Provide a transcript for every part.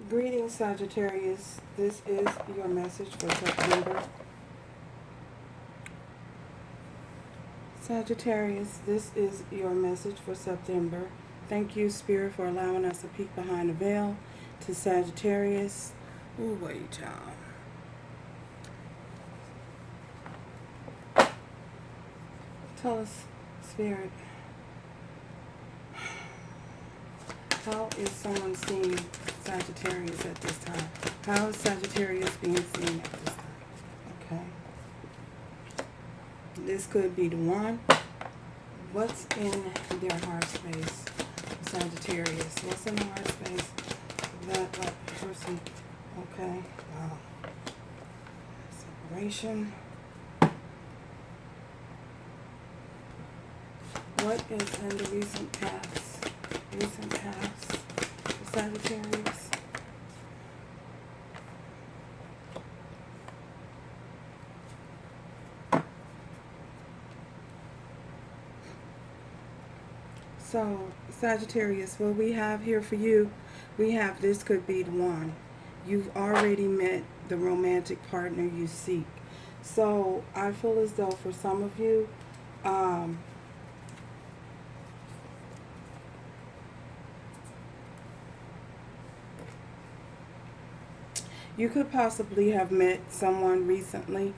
Greetings, Sagittarius. This is your message for September. Sagittarius, this is your message for September. Thank you, Spirit, for allowing us to peek behind the veil to Sagittarius. Oh, wait, y'all. Tell us, Spirit, how is someone seeing Sagittarius at this time? How is Sagittarius being seen at this time? Okay. This could be the one. What's in their heart space? Sagittarius. What's in the heart space of that person? Okay. Separation. What is in the recent past? Recent past for Sagittarius. So, Sagittarius, what we have here for you, we have this could be the one. You've already met the romantic partner you seek. So, I feel as though for some of you, you could possibly have met someone recently,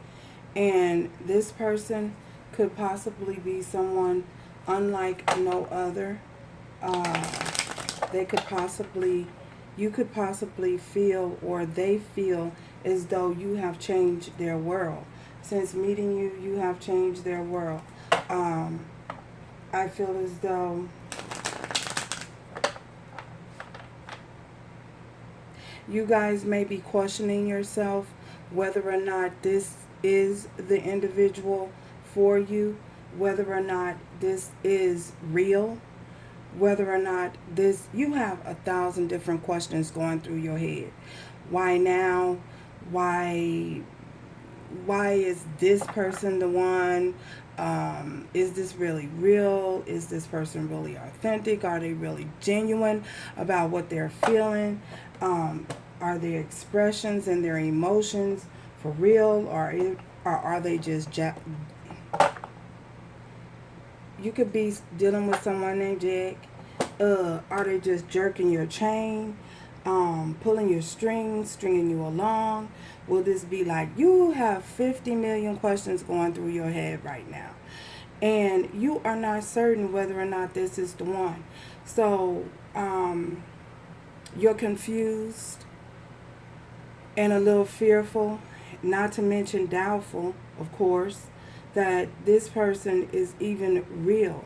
and this person could possibly be someone unlike no other. You could possibly feel, or they feel as though you have changed their world. Since meeting you, you have changed their world. I feel as though you guys may be questioning yourself whether or not this is the individual for you, whether or not this is real, whether or not this, you have 1,000 different questions going through your head. Why now? Why is this person the one? Is this really real? Is this person really authentic? Are they really genuine about what they're feeling? Are their expressions and their emotions for real, or are they just you could be dealing with someone named Jack. Are they just jerking your chain, pulling your strings, stringing you along? Will this be like you have 50 million questions going through your head right now, and you are not certain whether or not this is the one? So you're confused and a little fearful, not to mention doubtful, of course, that this person is even real.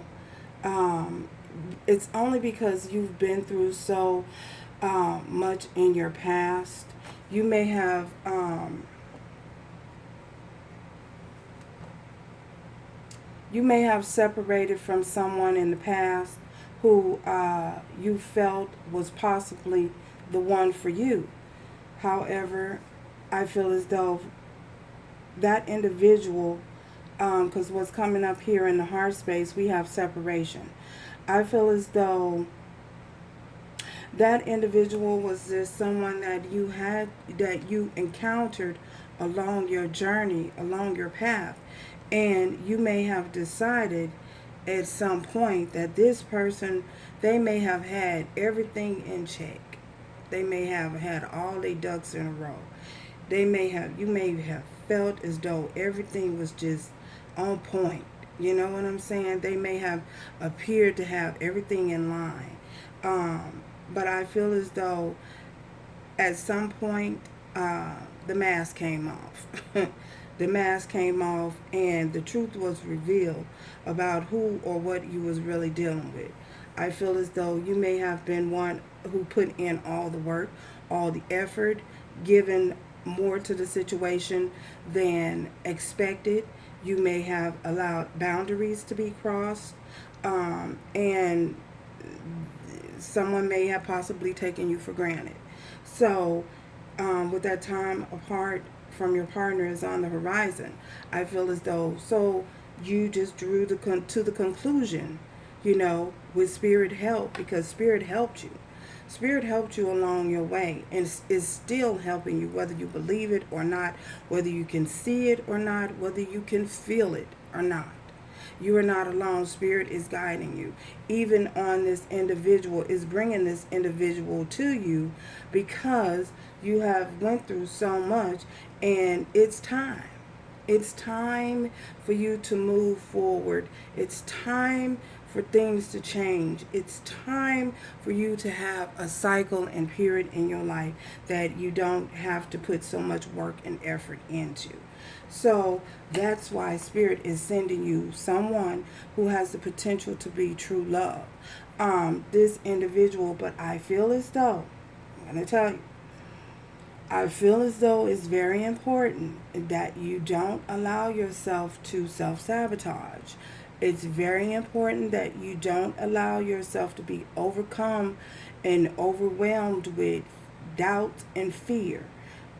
It's only because you've been through so much in your past. You may have separated from someone in the past who you felt was possibly the one for you. However, I feel as though that individual, because what's coming up here in the heart space, we have separation. I feel as though that individual was just someone that you encountered along your journey, along your path. And you may have decided at some point that this person, they may have had everything in check. They may have had all their ducks in a row. You may have felt as though everything was just on point. You know what I'm saying? They may have appeared to have everything in line. But I feel as though at some point the mask came off. The mask came off and the truth was revealed about who or what you was really dealing with. I feel as though you may have been one who put in all the work, all the effort, given more to the situation than expected. You may have allowed boundaries to be crossed, and someone may have possibly taken you for granted. So with that time apart from your partner is on the horizon, I feel as though, so you just drew to the conclusion, with Spirit help, because Spirit helped you. Spirit helped you along your way and is still helping you, whether you believe it or not, whether you can see it or not, whether you can feel it or not. You are not alone. Spirit is guiding you. Even on this individual, is bringing this individual to you because you have went through so much, and it's time. It's time for you to move forward. It's time for things to change. It's time for you to have a cycle and period in your life that you don't have to put so much work and effort into. So that's why Spirit is sending you someone who has the potential to be true love. This individual, but I feel as though, I'm going to tell you, I feel as though it's very important that you don't allow yourself to self-sabotage. It's very important that you don't allow yourself to be overcome and overwhelmed with doubt and fear.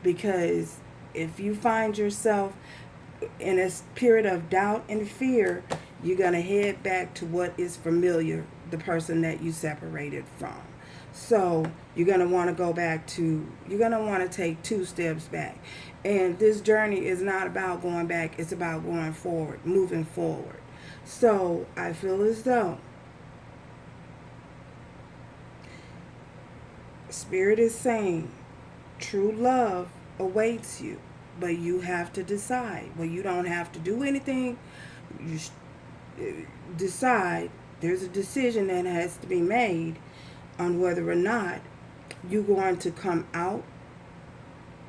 Because if you find yourself in a period of doubt and fear, you're going to head back to what is familiar, the person that you separated from. So you're going to want to go back to, you're going to want to take 2 steps back. And this journey is not about going back, it's about going forward, moving forward. So I feel as though Spirit is saying true love awaits you, but you have to decide. Well, you don't have to do anything. You decide. There's a decision that has to be made on whether or not you're going to come out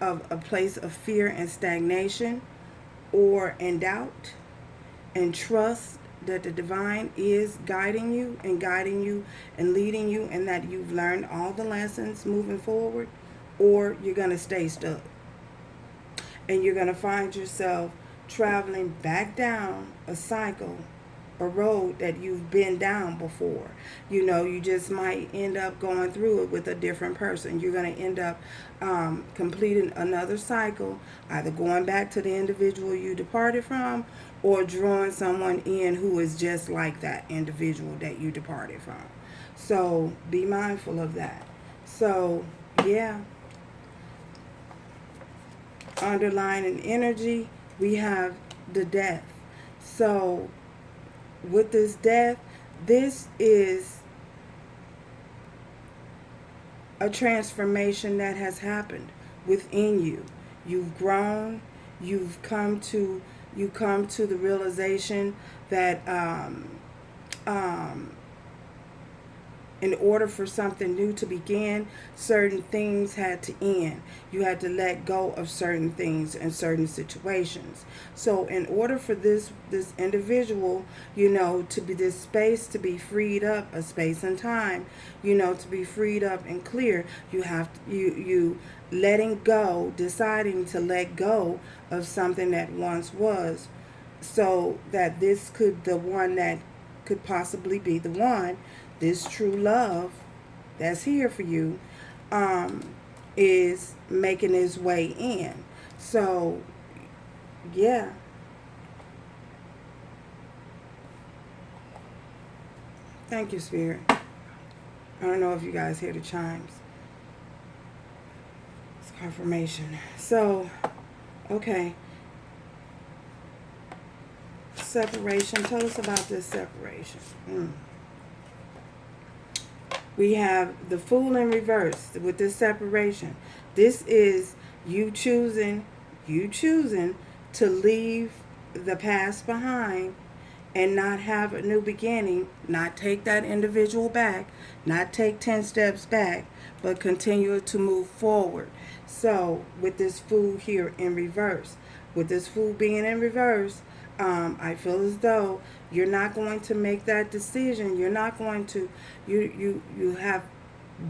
of a place of fear and stagnation or in doubt and trust that the divine is guiding you and leading you, and that you've learned all the lessons moving forward, or you're going to stay stuck. And you're going to find yourself traveling back down a cycle, a road that you've been down before. You know, you just might end up going through it with a different person. You're going to end up completing another cycle, either going back to the individual you departed from, or drawing someone in who is just like that individual that you departed from. So be mindful of that. So yeah, underlying energy, we have the death. So with this death, this is a transformation that has happened within you. You've grown. You've come to the realization that in order for something new to begin, certain things had to end. You had to let go of certain things and certain situations. So in order for this individual, to be this space to be freed up, a space and time, to be freed up and clear, you have to, you letting go, deciding to let go of something that once was, so that this the one that could possibly be the one, this true love that's here for you, is making its way in. So, yeah. Thank you, Spirit. I don't know if you guys hear the chimes. It's confirmation. So, okay. Separation. Tell us about this separation. We have the Fool in reverse with this separation. This is you choosing to leave the past behind and not have a new beginning, not take that individual back, not take 10 steps back, but continue to move forward. So with this Fool here in reverse, with this Fool being in reverse, I feel as though you're not going to make that decision. You're not going to, you have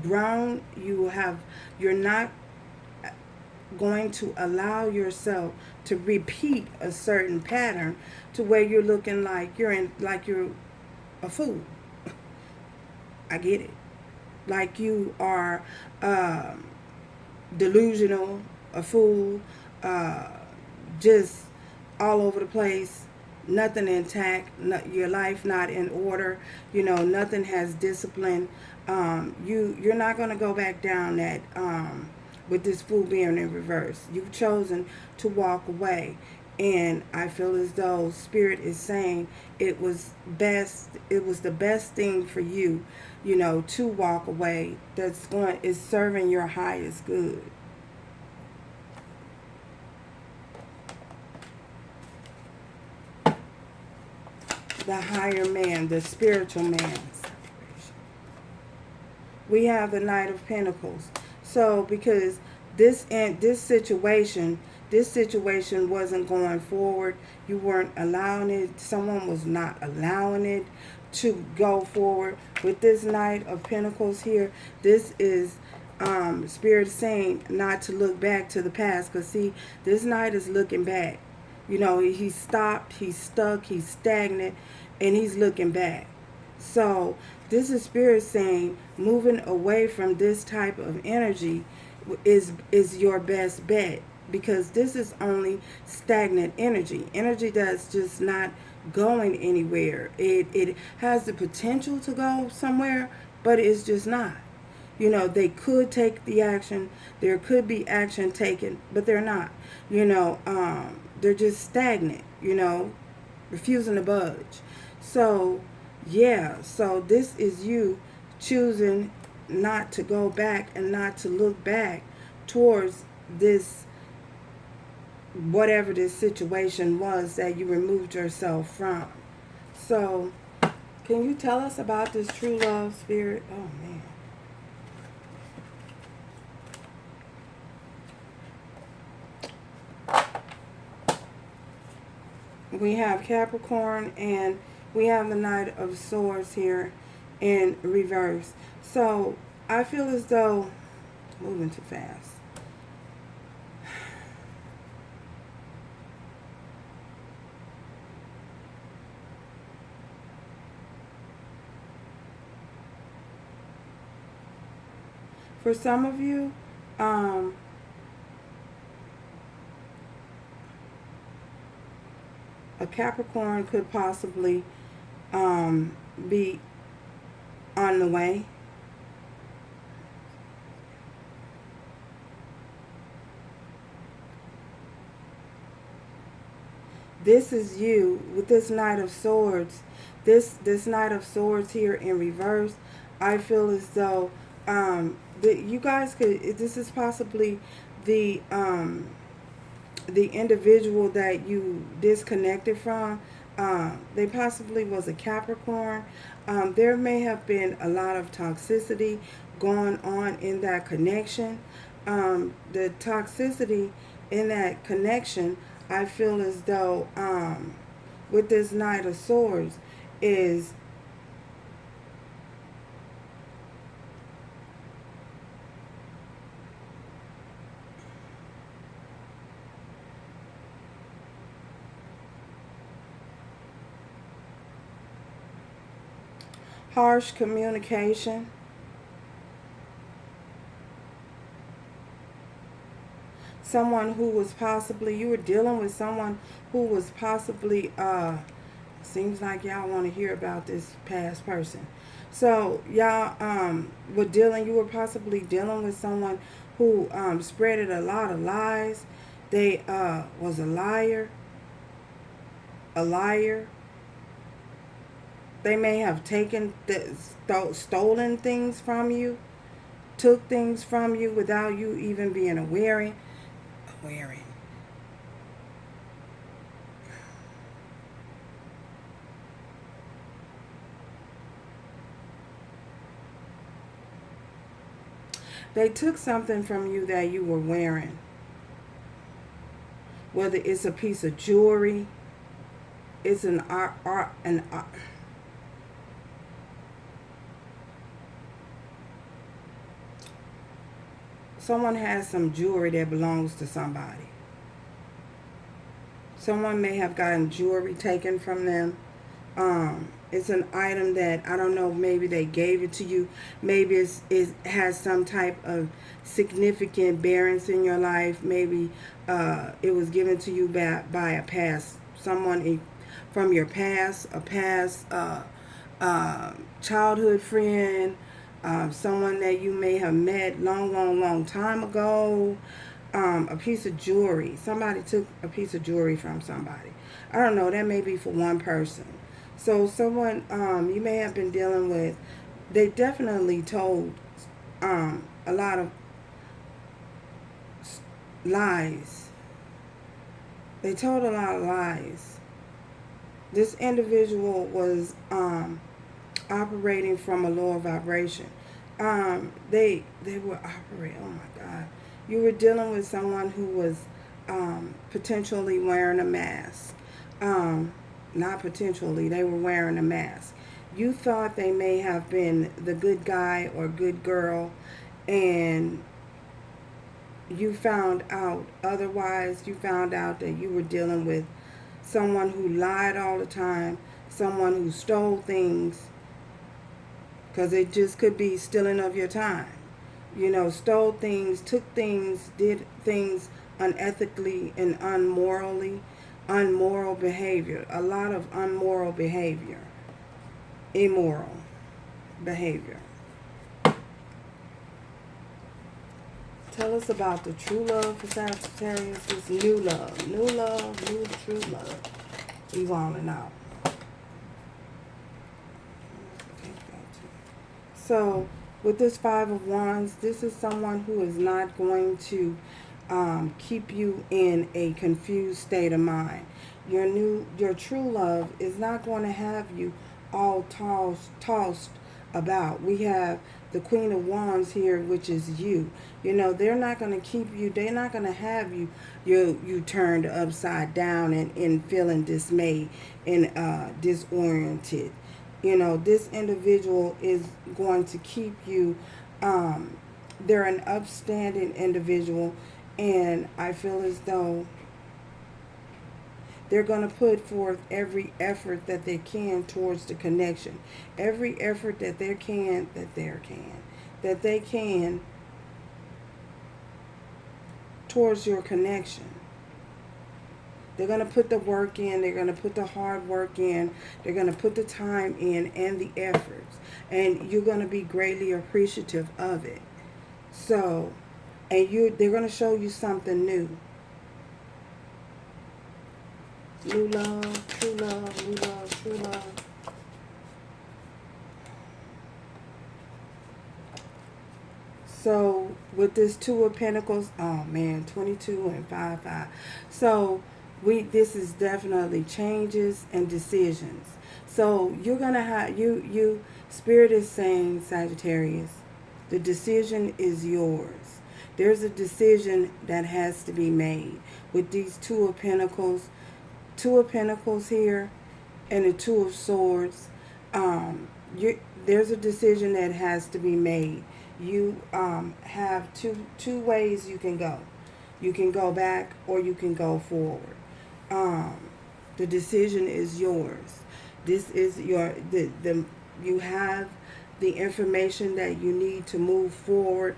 grown, you're not going to allow yourself to repeat a certain pattern to where you're looking like you're a fool. I get it. Like you are delusional, a fool, just all over the place, nothing intact, your life not in order, nothing has discipline, You're not going to go back down that with this Fool being in reverse. You've chosen to walk away, and I feel as though Spirit is saying it was best. It was the best thing for you, you know, to walk away. Is serving your highest good. The higher man, the spiritual man. We have the Knight of Pentacles. So because this situation wasn't going forward, you weren't allowing it, someone was not allowing it to go forward. With this Knight of Pentacles here, this is Spirit saying not to look back to the past, because see, this Knight is looking back. You know, he's stopped, he's stuck, he's stagnant, and he's looking back. So this is Spirit saying moving away from this type of energy is your best bet, because this is only stagnant energy that's just not going anywhere. It has the potential to go somewhere, but it's just not. You know, they could take the action, there could be action taken, but they're not. You know, they're just stagnant, you know, refusing to budge. So yeah, so this is you choosing not to go back and not to look back towards this, whatever this situation was that you removed yourself from. So can you tell us about this true love, Spirit? Oh man. We have Capricorn, and we have the Knight of Swords here in reverse. So I feel as though, moving too fast. For some of you, a Capricorn could possibly be on the way. This is you with this Knight of Swords. This Knight of Swords here in reverse. I feel as though you guys could. This is possibly the individual that you disconnected from. They possibly was a Capricorn. There may have been a lot of toxicity going on in that connection. The toxicity in that connection, I feel as though with this Knight of Swords is harsh communication. Someone who was possibly, you were dealing with someone who was possibly, seems like y'all want to hear about this past person. So y'all you were possibly dealing with someone who spreaded a lot of lies. They was a liar. They may have stolen things from you, took things from you without you even being aware. They took something from you that you were wearing. Whether it's a piece of jewelry, it's an art. Someone has some jewelry that belongs to somebody. Someone may have gotten jewelry taken from them. It's an item that, I don't know, maybe they gave it to you. Maybe it has some type of significant bearings in your life. Maybe it was given to you by a past, someone from your past, a past childhood friend, someone that you may have met long time ago. A piece of jewelry. Somebody took a piece of jewelry from somebody. I don't know. That may be for one person. So someone you may have been dealing with, they definitely told a lot of lies. They told a lot of lies. This individual was operating from a lower vibration. They were operating. Oh my God! You were dealing with someone who was potentially wearing a mask. Not potentially, they were wearing a mask. You thought they may have been the good guy or good girl, and you found out otherwise. You found out that you were dealing with someone who lied all the time, someone who stole things, because it just could be stealing of your time. You know, stole things, took things, did things unethically and unmoral behavior. A lot of unmoral behavior, immoral behavior. Tell us about the true love for Sagittarius. This new love, new true love. We want to know. So, with this Five of Wands, this is someone who is not going to keep you in a confused state of mind. Your true love is not going to have you all tossed about. We have the Queen of Wands here, which is you. You know, they're not going to keep you, they're not going to have you turned upside down and feeling dismayed and disoriented. You know, this individual is going to keep you, they're an upstanding individual, and I feel as though they're going to put forth every effort that they can towards the connection. Every effort that they can towards your connection. They're going to put the work in. They're going to put the hard work in. They're going to put the time in and the efforts. And you're going to be greatly appreciative of it. So, and they're going to show you something new. New love, true love, new love, true love. So, with this Two of Pentacles, oh man, 22 and 5. So, this is definitely changes and decisions. So, you're going to have, Spirit is saying, Sagittarius, the decision is yours. There's a decision that has to be made with these Two of Pentacles. Two of Pentacles here and the Two of Swords. There's a decision that has to be made. You have two ways you can go. You can go back or you can go forward. The decision is yours. This is you have the information that you need to move forward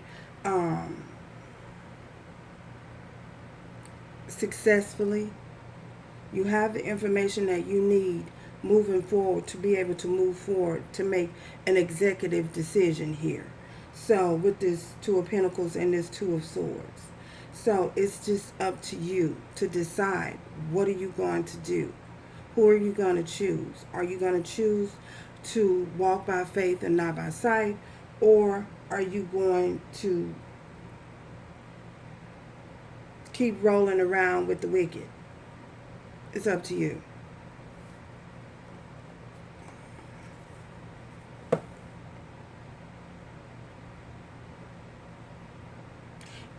successfully. You have the information that you need moving forward to be able to move forward to make an executive decision here. So with this Two of Pentacles and this Two of Swords. So it's just up to you to decide, what are you going to do? Who are you going to choose? Are you going to choose to walk by faith and not by sight? Or are you going to keep rolling around with the wicked? It's up to you.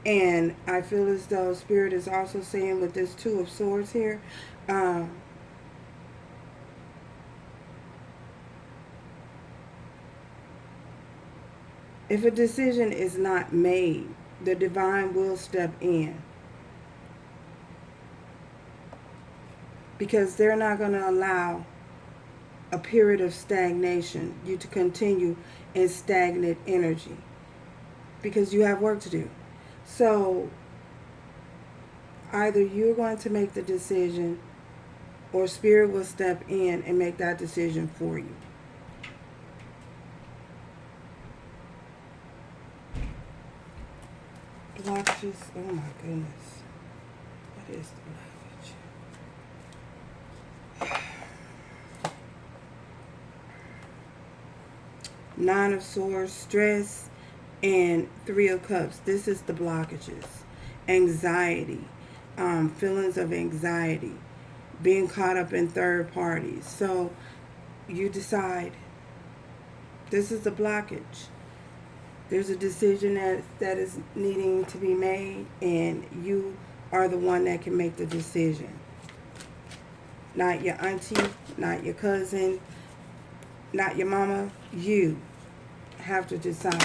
And I feel as though Spirit is also saying with this Two of Swords here, if a decision is not made, the divine will step in. Because they're not going to allow a period of stagnation, you to continue in stagnant energy. Because you have work to do. So, either you're going to make the decision or Spirit will step in and make that decision for you. blockages. Oh my goodness. What is the blockage? Nine of Swords, stress, and Three of Cups. This is the blockages. Anxiety, feelings of anxiety, being caught up in third parties. So you decide, this is the blockage. There's a decision that is needing to be made, and you are the one that can make the decision. Not your auntie, not your cousin, not your mama. You have to decide.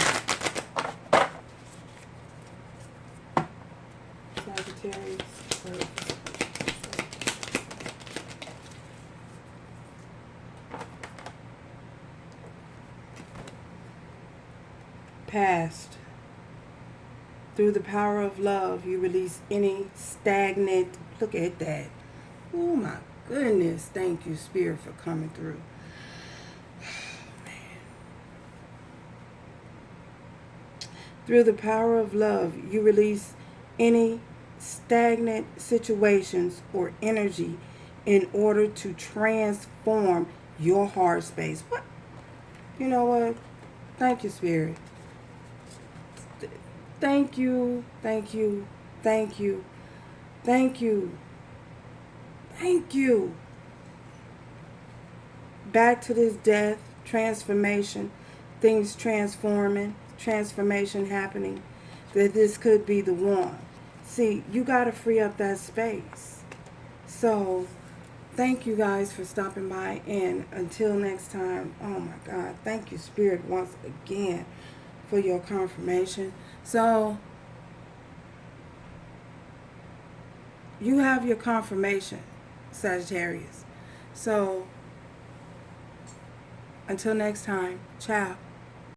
Sagittarius. Past. Through the power of love, you release any stagnant. Look at that. Oh my goodness. Thank you, Spirit, for coming through. Through the power of love, you release any stagnant situations or energy in order to transform your heart space. What? You know what? Thank you, Spirit. Thank you, thank you, thank you, thank you, thank you. Back to this death, transformation, things transforming, transformation happening, that this could be the one. See, you got to free up that space. So, thank you guys for stopping by, and until next time, oh my God, thank you, Spirit, once again for your confirmation. So, you have your confirmation, Sagittarius. So, until next time, ciao.